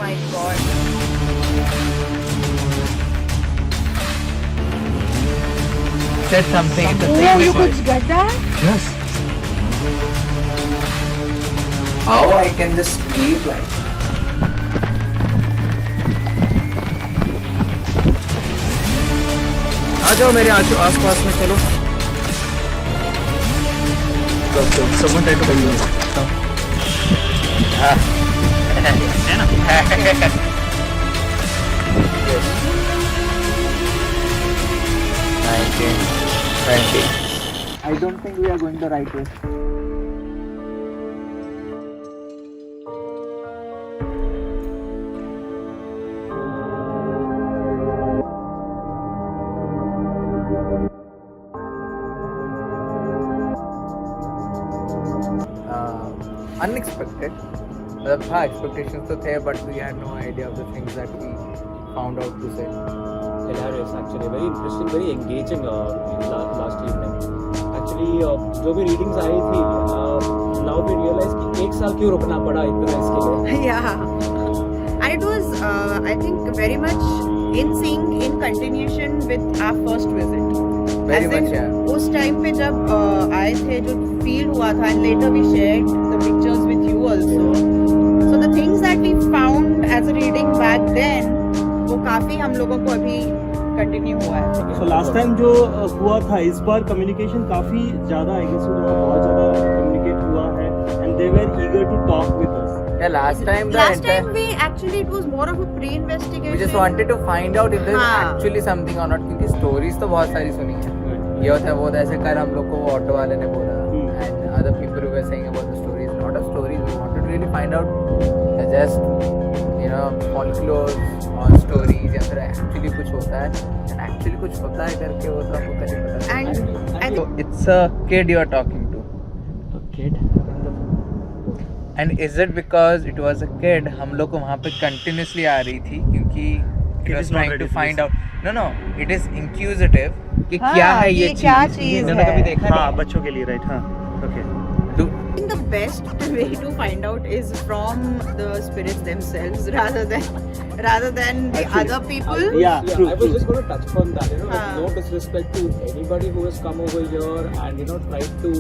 my god. Said something. It's a Oh, thing. you could get that? Yes. How I can just sleep like आ जाओ मेरे आस पास में चलो. Someone try to tell you. है ना? Yes. 19, 20. I don't think we are going the right way. Unexpected. मतलब था, expectations तो थे, but we had no idea of the things that we found out to say. Hilarious, actually, very interesting, very engaging last evening. Actually, जो भी readings आई थी, now we realize कि एक साल क्यों रुकना पड़ा इतना इसके लिए. Yeah. And it was, I think, very much in sync, in continuation with our first visit. Very As much, in, yeah. उस टाइम पे जब आए थे जो फील हुआ था and later we shared the pictures with you also. So the things that we found as a reading back then, वो काफी हम लोगों को अभी कंटिन्यू हुआ है. So last time जो हुआ था, इस बार communication काफी ज़्यादा aggressive हुआ, बहुत ज़्यादा communicate हुआ है, and they were eager to talk with us. Yeah, last time we actually, it was more of a pre-investigation. we just wanted to find out if there's हाँ. actually something or not, क्योंकि stories तो बहुत सारी सुनी है. ये होता है वो होता है, ऐसे कर हम लोग को वो ऑटो वाले ने बोला, and other people who were saying about the stories, not of stories. We wanted to really find out just folklore or stories या फिर actually कुछ होता है, and actually कुछ होता है करके वो तो हमको कभी पता नहीं. And So it's a kid you are talking to. A kid. And is it because it was a kid हम लोग को वहाँ पे continuously आ रही थी क्योंकि it It was is not trying to ready to find listen. out. No, it is inquisitive कि हाँ, क्या है ये ये क्या चीज़. चीज़ इन्होंने है. कभी देखा हाँ, नहीं. बच्चों के लिए, right? हाँ. Okay. Do- I think the best way to find out is from the spirits themselves rather than the Actually, other people. Yeah, true, I was true. just going to touch upon that. Like, हाँ. no disrespect to anybody who has come over here and tried to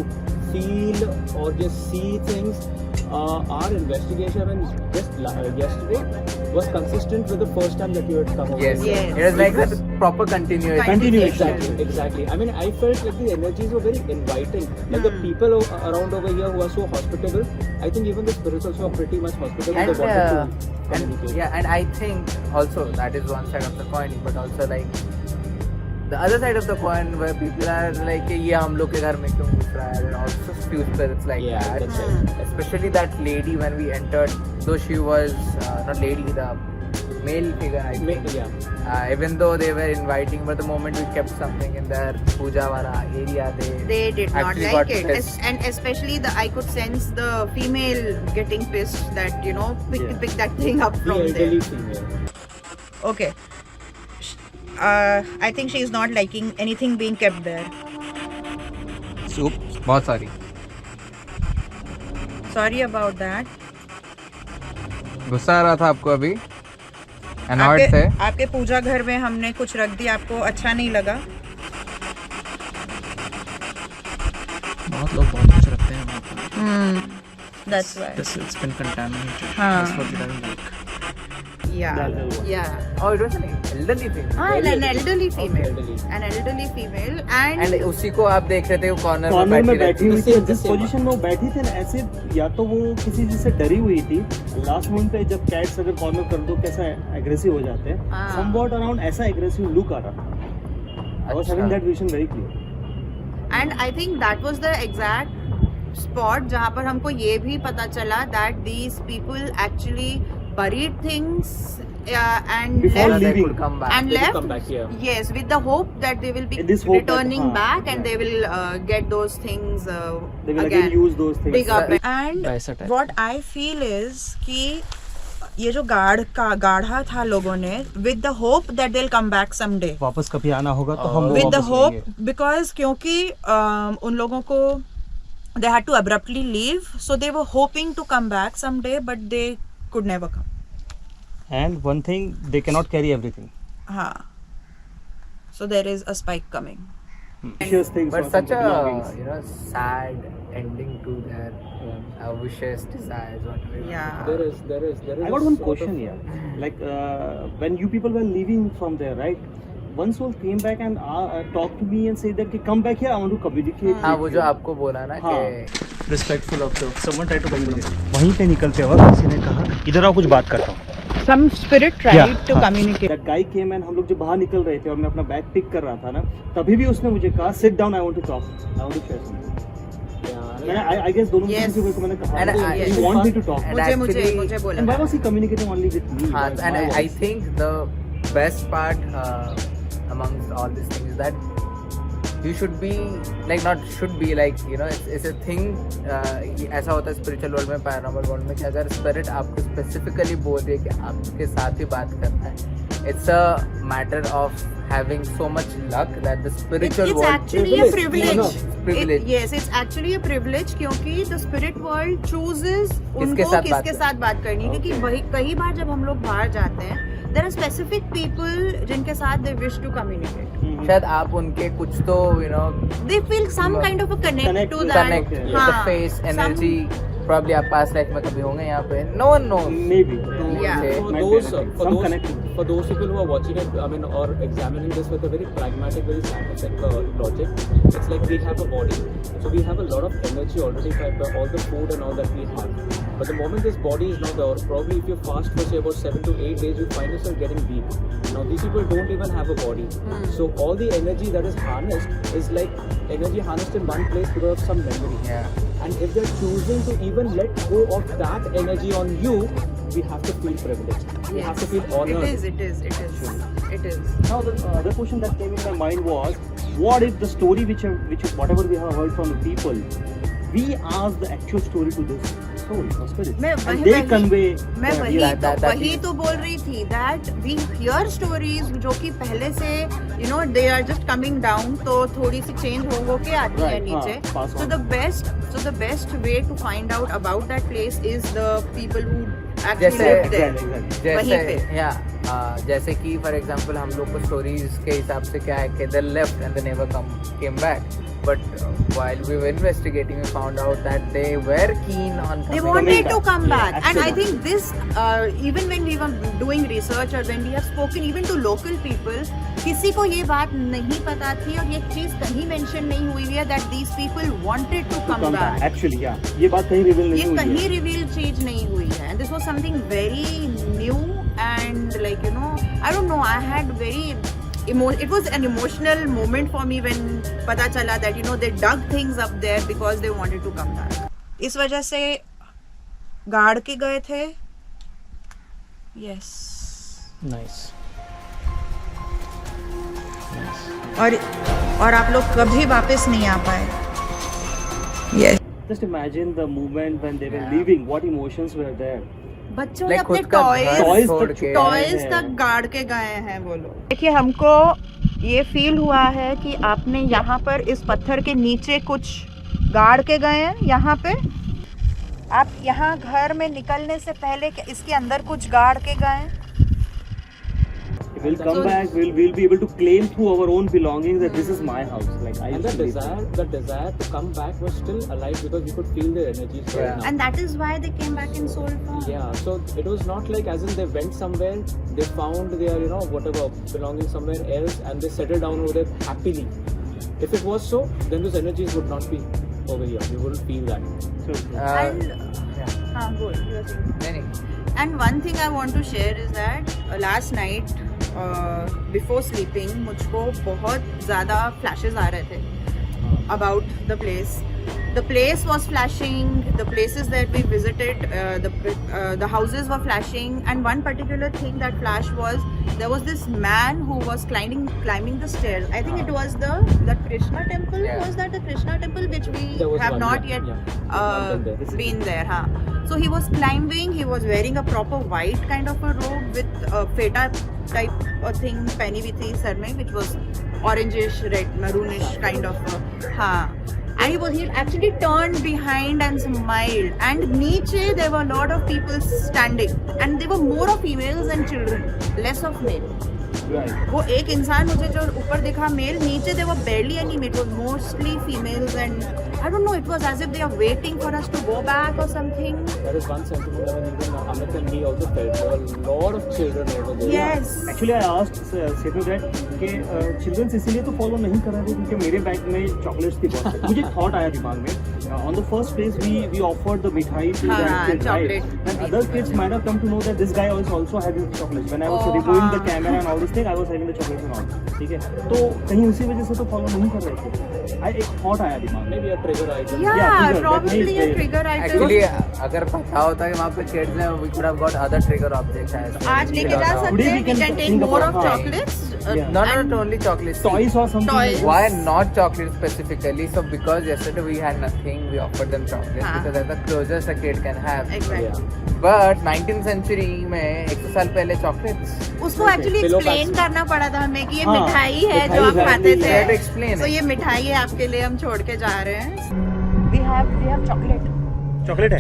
feel or just see things. Our investigation, I mean, just yesterday was consistent with the first time that you had come over. Yes. here. Yes. It was like a proper continuation. Continuation. Exactly. I mean, I felt like the energies were very inviting. Like the people around over here who are so hospitable. I think even the spirits also are pretty much hospitable. And, They wanted to communicate. and I think also that is one side of the coin, but also like the other side of the coin where people are like ये हम लोग के घर में क्यों घुस रहा है. There are also few spirits like Yeah, that. that's right. Especially that lady when we entered, though she was not lady, the male figure I think. Yeah. Even though they were inviting, but the moment we kept something in their puja wala area, They did not actually like got it. pissed. And especially I could sense the female getting pissed that Yeah. pick that thing up The from elderly there. female. Okay. I think she is not liking anything being kept there. Soup बहुत सारी. Sorry about that. गुस्सा आ रहा था आपको अभी? Annoyed थे? आपके पूजा घर में हमने कुछ रख दिया, आपको अच्छा नहीं लगा? बहुत लोग बहुत कुछ रखते हैं वहाँ पे. That's why. It's been contaminated. हाँ. That's what we don't like. Yeah. Oh, it was an elderly female. An elderly female. Elderly. An elderly female And and उसी को आप देख रहे थे वो कॉर्नर कॉर्नर में बैठी हुई थी, रहती जिस थी। पोजीशन में वो बैठी थी ना, ऐसे या तो वो किसी चीज से डरी हुई थी. लास्ट मोमेंट पे जब कैट्स अगर कॉर्नर कर दो कैसा एग्रेसिव हो जाते हैं, हाँ. समवॉट अराउंड ऐसा एग्रेसिव लुक आ रहा था. I was having that vision very clear. and I think that was the exact spot जहाँ पर हमको ये भी पता चला that these people actually buried things and Before left leaving. could come back. and They will left come back here. yes with the hope that they will be This hope that- returning हाँ, back and yeah. they will get those things They will again use those things. dig up and वैसा type. what I feel is कि ये जो गाढ़ा था लोगों ने with the hope that they'll come back someday वापस कभी आना होगा तो हम लोग with the वापस hope आएंगे. because क्योंकि उन लोगों को they had to abruptly leave so they were hoping to come back someday but they could never come and one thing, they cannot carry everything. हाँ. So there is a spike coming. Precious things But or such some a belongings. sad ending to their wishes, desires, whatever. Yeah. There is. I got one question here. Like when you people were leaving from there, right? One soul came back and talked to me and said that come back here, I want to communicate. हाँ with वो you." जो आपको बोला ना हाँ. कि Respectful of the someone tried to communicate. वहीं पे निकलते वक्त किसी ने कहा इधर आओ कुछ बात करता हूँ. Some spirit tried to communicate. That guy came and हम लोग जब बाहर निकल रहे थे और मैं अपना बैग पिक कर रहा था ना, तभी भी उसने मुझे कहा sit down, I want to talk, I want to share something. मैंने I guess दोनों Yes. किसी को मैंने कहा And I- you want me to talk. And मुझे actually- बोला. And why was he communicating only with me? हाँ, Like, and my I voice? think the best part amongst all these things is that you should be like not should be like it's a thing ऐसा होता है spiritual world में paranormal world में कि अगर spirit आपको specifically बोल रही है कि आपके साथ ही बात करना है, it's a matter of having so much luck that the spiritual It's world actually a privilege. privilege. Yes, it's actually a privilege क्योंकि the spirit world chooses उनको साथ बात किसके साथ बात करनी है क्योंकि वही कई बार जब हम लोग बाहर जाते हैं there are specific people जिनके साथ they wish to communicate. शायद आप उनके कुछ तो They feel some kind of a connect to that. connect with the हाँ, face some- energy probably आप past life में कभी होंगे यहाँ पे no one knows Maybe. Yeah. say. For Might be those, anything. for Some those, connecting. for those people who are watching it, I mean, or examining this with a very pragmatic, very scientific logic, it's like we have a body, so we have a lot of energy already by all the food and all that we have. But the moment this body is not there, probably if you fast for say about 7 to 8 days, you find yourself getting weak. Now these people don't even have a body, so all the energy that is harnessed is like energy harnessed in one place because of some memory. Yeah. And if they're choosing to even let go of that energy on you, we have to feel privileged. We have to feel honored. It is. Now the other question that came in my mind was, what if the story which whatever we have heard from the people, we ask the actual story to this soul or spirit, मैं and they वही- convey. मैं the वही real- तो that वही is- तो बोल रही थी that we hear stories जो कि पहले से they are just coming down तो थोड़ी सी change हो के आती है Right, नीचे. हाँ, pass So on. the best way to find out about that place is the people who actually जैसे- live there. Exactly. वहीं पे. जैसे कि फॉर एग्जांपल हम लोग को स्टोरीज के हिसाब से क्या है कि they left and they never came back but while we were investigating we found out that they were keen on They wanted to come Yeah, back, and I absolutely. think this, even when we were doing research or when we have spoken even to local people, किसी को ये बात नहीं पता थी और ये चीज कहीं मेंशन नहीं हुई है that these people wanted to come back. Actually, yeah. ये बात कहीं रिवील नहीं ये हुई कहीं है. रिवील चीज नहीं हुई है and this was something very new and like I don't know, I had very it was an emotional moment for me when पता चला that they dug things up there because they wanted to come back. इस वजह से गाड़ के गए थे. Yes. Nice. और आप लोग कभी वापस नहीं आ पाए. Yes. Just imagine the moment when they were leaving. What emotions were there? बच्चों ने Like अपने खुद का घर toys छोड़ तक के टॉयज हैं। तक गाड़ के गए हैं वो लोग. देखिए हमको ये फील हुआ है कि आपने यहाँ पर इस पत्थर के नीचे कुछ गाड़ के गए हैं. यहाँ पे आप यहाँ घर में निकलने से पहले इसके अंदर कुछ गाड़ के गए हैं. We'll come So- back. We'll be able to claim through our own belongings that this is my house. Like I And used the to live there. desire to come back was still alive because we could feel their energies right Yeah. now. And that is why they came back in soul form. Yeah, so it was not like as in they went somewhere, they found their, whatever, belonging somewhere else and they settled down over there happily. If it was so, then those energies would not be over here. We wouldn't feel that. So, And हाँ बोल. you were saying. And one thing I want to share is that last night before sleeping मुझको बहुत ज़्यादा flashes आ रहे थे about the place. The place was flashing, the places that we visited, the houses were flashing, and one particular thing that flashed was there was this man who was climbing the stairs. I think it was the Krishna temple. Yeah. Was that the Krishna temple which we There was have one, not yeah, yet yeah. One there. been there? Huh? So he was climbing. He was wearing a proper white kind of a robe with a feta type of thing पहनी हुई थी sir में, which was orangish, red, maroonish kind of. हाँ. and he actually turned behind and smiled. And niche there were a lot of people standing, and there were more of females and children, less of men. Right. वो एक इंसान मुझे जो ऊपर दिखा mail, नीचे they were barely any men, it was mostly females, and I don't know, it was as if they are waiting for us to go back or something. That is one sentiment. I mean, even Amit and me also felt there were a lot of children over there. Yes. Actually, I asked Setu that कि children's इसीलिए तो follow नहीं कर रहे थे क्योंकि मेरे bag में चॉकलेट्स थी बहुत. मुझे थॉट आया दिमाग में. On the first place, we offered the mithai to हाँ, that kid, chocolate. right? And other kids might have come to know that this guy was also having chocolates. When I was reviewing the camera and all this thing, I was having the chocolates and all. ठीक है. तो कहीं उसी वजह से तो follow नहीं कर रहे थे. एक थॉट आया दिमाग में. Maybe a trigger item. Yeah, trigger, probably that a means trigger item. Actually, अगर पता होता कि वहाँ पे kids हैं, we could have got other trigger objects as आज लेके जा सकते Today हैं, we we can can take think more about of how- chocolates. Yeah. not only chocolates. Toys or something. Toys. Why not chocolates specifically? So because yesterday we had nothing, we offered them chocolates हाँ. because that's the closest a kid can have. Exactly. But 19th century में 100 साल पहले chocolates. उसको actually Pillow explain packs. करना पड़ा था हमें कि ये हाँ, मिठाई है जो मिठाई आप है, खाते we थे. had to explain तो it. ये मिठाई है आपके लिए, हम छोड़ के जा रहे हैं. We have chocolate. चॉकलेट है.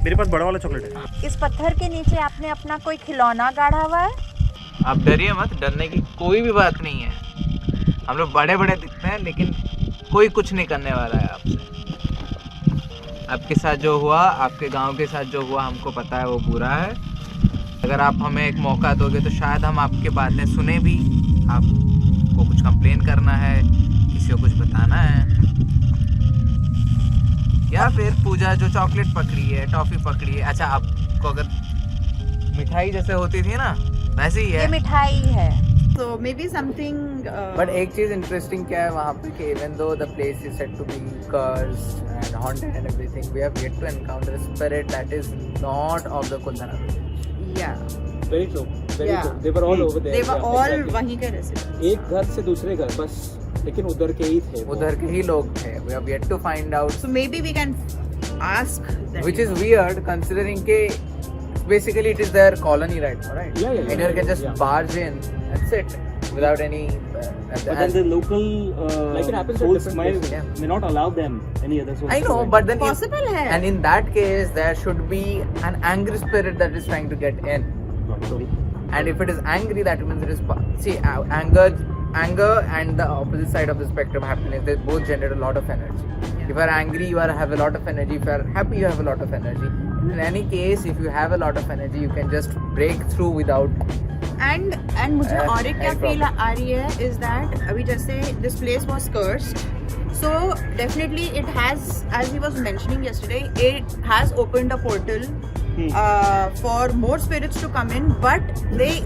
मेरे पास बड़ा वाला चॉकलेट है. इस पत्थर के नीचे आपने अपना कोई खिलौना गाड़ा हुआ है? आप डरिए मत, डरने की कोई भी बात नहीं है. हम लोग बड़े बड़े दिखते हैं लेकिन कोई कुछ नहीं करने वाला है आपसे. आपके साथ जो हुआ, आपके गांव के साथ जो हुआ, हमको पता है वो बुरा है. अगर आप हमें एक मौका दोगे तो शायद हम आपकी बातें सुने भी. आपको कुछ कंप्लेन करना है, किसी को कुछ बताना है, या फिर पूजा जो चॉकलेट पकड़ी है, टॉफी पकड़ी है. अच्छा, आपको अगर मिठाई जैसे होती थी ना वैसे ही ये है. मिठाई है. So maybe something. बट एक चीज इंटरेस्टिंग क्या है वहाँ पे कि even though the place is said to be cursed and haunted and everything, we have yet to encounter a spirit that is not of the Kuldhana village. Yeah. Very true. Very Yeah. true. They were all over there. They were Yeah, all exactly. वहीं के residents. एक घर से दूसरे घर बस, लेकिन उधर के ही थे वो. उधर के ही लोग थे. We have yet to find out, So maybe we can ask them. which is weird considering के basically it is their colony right now, right? Yeah, yeah, yeah. And you can just Yeah. barge in and sit without any. But then the local Like it happens at souls different might, places, yeah. may not allow them any other souls. I know, to but then Possible है. and in that case there should be an angry spirit that is trying to get in. enter. And if it is angry, that means it is anger and the opposite side of the spectrum happiness. They both generate a lot of energy. Yeah. If you are angry, you have a lot of energy. If you are happy, you have a lot of energy. In any case, if you have a lot of energy, you can just break through without. And मुझे और एक क्या any feel problem. आ रही है is that अभी जैसे this place was cursed, so definitely it has, as he was mentioning yesterday, it has opened a portal for more spirits to come in. But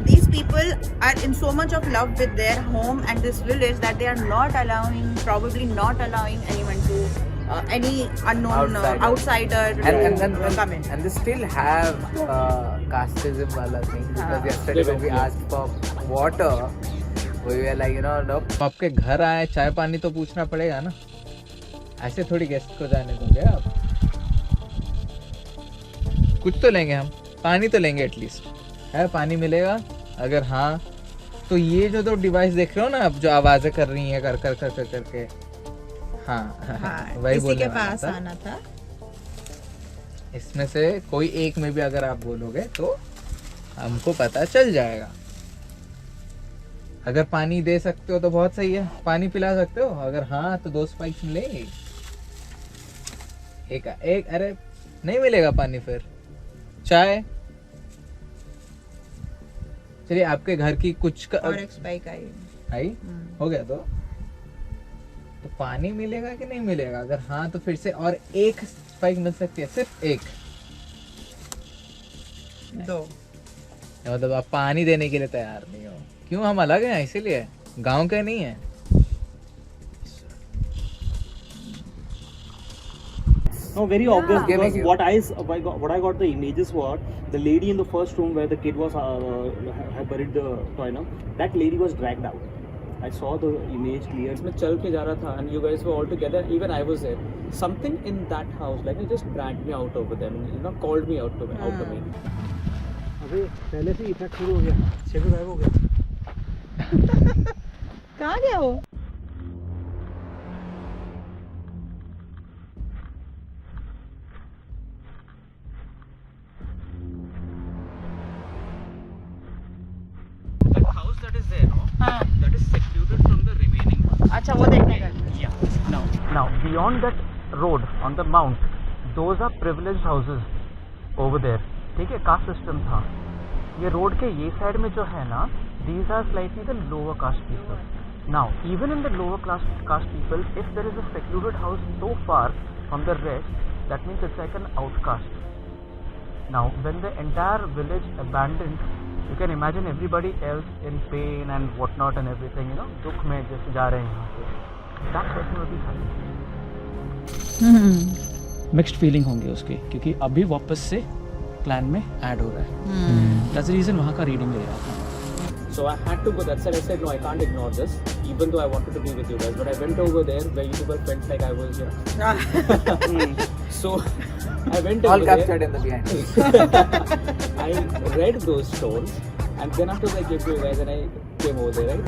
these people are in so much of love with their home and this village that they are probably not allowing anyone to any unknown outsider to come in. And they still have casteism wala thing because yesterday when we asked for water, we were like, no. आपके घर आए, चाय पानी तो पूछना पड़ेगा ना. ऐसे थोड़ी गेस्ट को जाने दोगे आप. कुछ तो लेंगे हम, पानी तो लेंगे एटलीस्ट. है पानी मिलेगा? अगर हाँ तो ये जो तो डिवाइस देख रहे हो ना आप, जो आवाजें कर रही हैं कर करके, हाँ वही इसी बोलने के वाला पास था. आना था. इसमें से कोई एक में भी अगर आप बोलोगे तो हमको पता चल जाएगा. अगर पानी दे सकते हो तो बहुत सही है. पानी पिला सकते हो? अगर हाँ तो 2 स्पाइक्स मिलेंगे. एक अरे नहीं मिलेगा पानी, फिर चाय. चलिए आपके घर की कुछ और एक स्पाइक आई. हो गया तो पानी मिलेगा कि नहीं मिलेगा? अगर हाँ तो फिर से और एक स्पाइक मिल सकती है, सिर्फ एक. 2. मतलब आप पानी देने के लिए तैयार नहीं हो. क्यों? हम अलग हैं इसीलिए, गांव के नहीं है. No, very obvious Yeah. because Giving what I got the images were the lady in the first room where the kid was had buried the toy. No, that lady was dragged out. I saw the image clear. मैं चल के जा रहा था and you guys were all together. Even I was there. Something in that house, like it just dragged me out over them. Called me out to me. अबे पहले से effect शुरू हो गया. शेखर गायब हो गया. कहाँ गया वो? that is there, no? हाँ That is secluded from the remaining one. अच्छा वो देखने का Yeah. Now beyond that road on the mount, those are privileged houses over there. ठीक है, कास्ट सिस्टम था. ये रोड के ये साइड में जो है ना, these are slightly the lower caste people. Now, even in the lower caste people, if there is a secluded house so far from the rest, that means it's like an outcast. Now, when the entire village abandoned, you can imagine everybody else in pain and whatnot and everything, you know, दुख में जैसे जा रहे हैं यहाँ पे. That's personally fine. Mixed feeling होंगे उसके, क्योंकि अभी वापस से प्लान में ऐड हो रहा है. दैट्स द रीजन वहाँ का रीडिंग ले रहा था. So I had to go. That's why I said no. I can't ignore this, even though I wanted to be with you guys. But I went over there where you people felt like I was, you know. So I went All over there. captured in the behind. I read those stones, and then after I came to you guys and I came over there, right?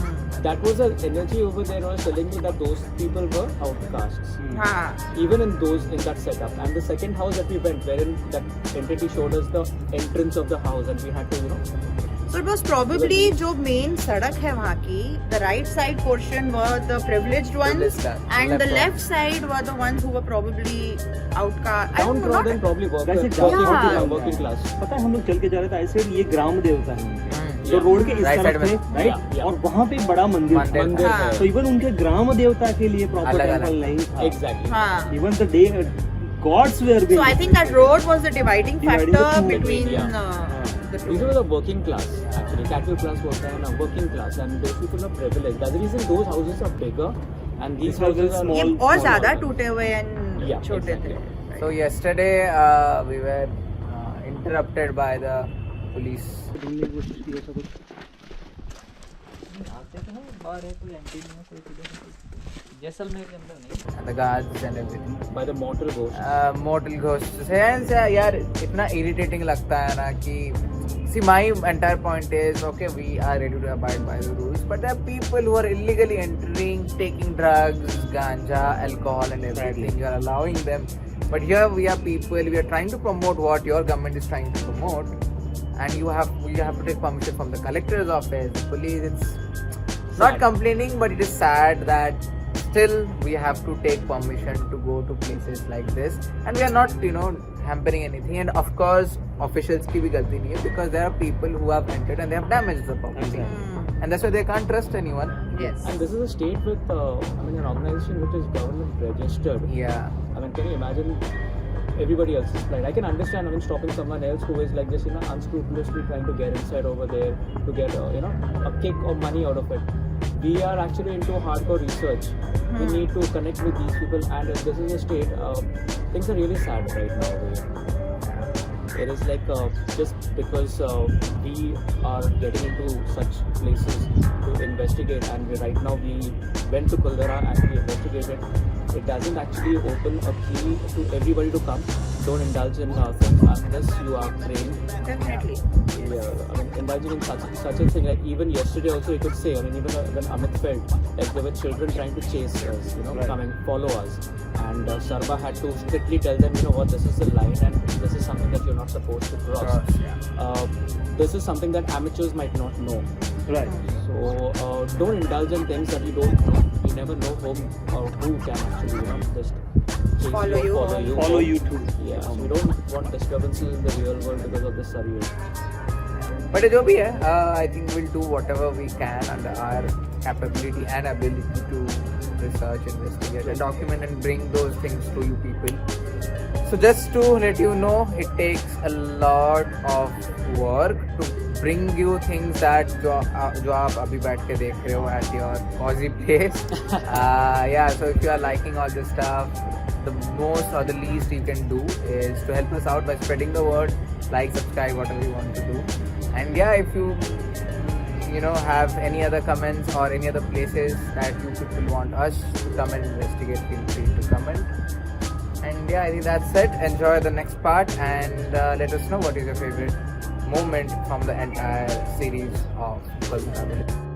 That was an energy over there was telling me that those people were outcasts. हाँ Even in that setup. And the second house that we went, wherein that entity showed us the entrance of the house, and we had to, you know. So it was probably जो main सड़क है वहाँ की, the right side portion were the privileged ones, Privileged class. and the Left left side were the ones who were probably outcast. I don't know, Downtrodden, not- probably वैसे working class. पता है हम लोग चल के जा रहे थे ऐसे ये ग्राम देवता है तो Yeah. रोड के इस Right तरफ side थे में. Right Yeah, yeah. और वहाँ पे बड़ा मंदिर था मंदिर हाँ. तो इवन उनके ग्राम देवता के लिए प्रॉपर अलग-अलग. टेम्पल नहीं था Exactly. हाँ. Even the day gods were So I think that road was the dividing Dividing factor the two. between Yeah. the These two. were the working class, actually. Cattle class was there, now working class, and those people are privileged. That's the reason those houses are bigger, and these This was houses a are small- ये और smaller. ज़्यादा टूटे हुए and Yeah, छोटे थे. exactly. So yesterday we were interrupted by the police. And the guards and everything. By the mortal ghost. Mortal ghosts. Hence, यार इतना irritating लगता है ना कि see my entire point is okay we are ready to abide by the rules but there are people who are illegally entering, taking drugs, ganja, alcohol and everything. You are allowing them. But here we are people. We are trying to promote what your government is trying to promote, and you have to take permission from the collector's office, the police. It's not complaining, but it is sad that still we have to take permission to go to places like this, and we are not hampering anything. And of course officials ki bhi galti nahi hai because there are people who have entered and they have damaged the property, and that's why they can't trust anyone. Yes. And this is a state with, an organization which is government registered. Yeah. Can you imagine everybody else's plight? I can understand, stopping someone else who is like just, unscrupulously trying to get inside over there to get, a kick of money out of it. We are actually into hardcore research. We need to connect with these people, and if this is a state, things are really sad right now. It is like just because we are getting into such places to investigate, and right now we went to Kuldara and we investigated. It doesn't actually open a key to everybody to come. Don't indulge in things unless you are trained. Definitely. Yeah, indulging in such a thing. Like even yesterday also you could say, even when Amit felt like there were children trying to chase us, coming follow us, and Sarba had to strictly tell them, this is the line and this is something that you're not supposed to cross. This is something that amateurs might not know. Right. So don't indulge in things that you don't know. You never know who can actually, just chase Follow you. Follow you too. Yeah, so we don't want disturbances in the real world because of this surreal. But जो भी है, I think we'll do whatever we can under our capability and ability to research, investigate, and document and bring those things to you people. So just to let you know, it takes a lot of work to bring you things that जो आप अभी बैठ के देख रहे हो at your cozy place. Yeah, so if you are liking all this stuff, the most or the least you can do is to help us out by spreading the word, like, subscribe, whatever you want to do. And yeah, if you have any other comments or any other places that you people want us to come and investigate, feel free to comment. And yeah, I think that's it. Enjoy the next part and let us know what is your favorite moment from the entire series of Kalpana.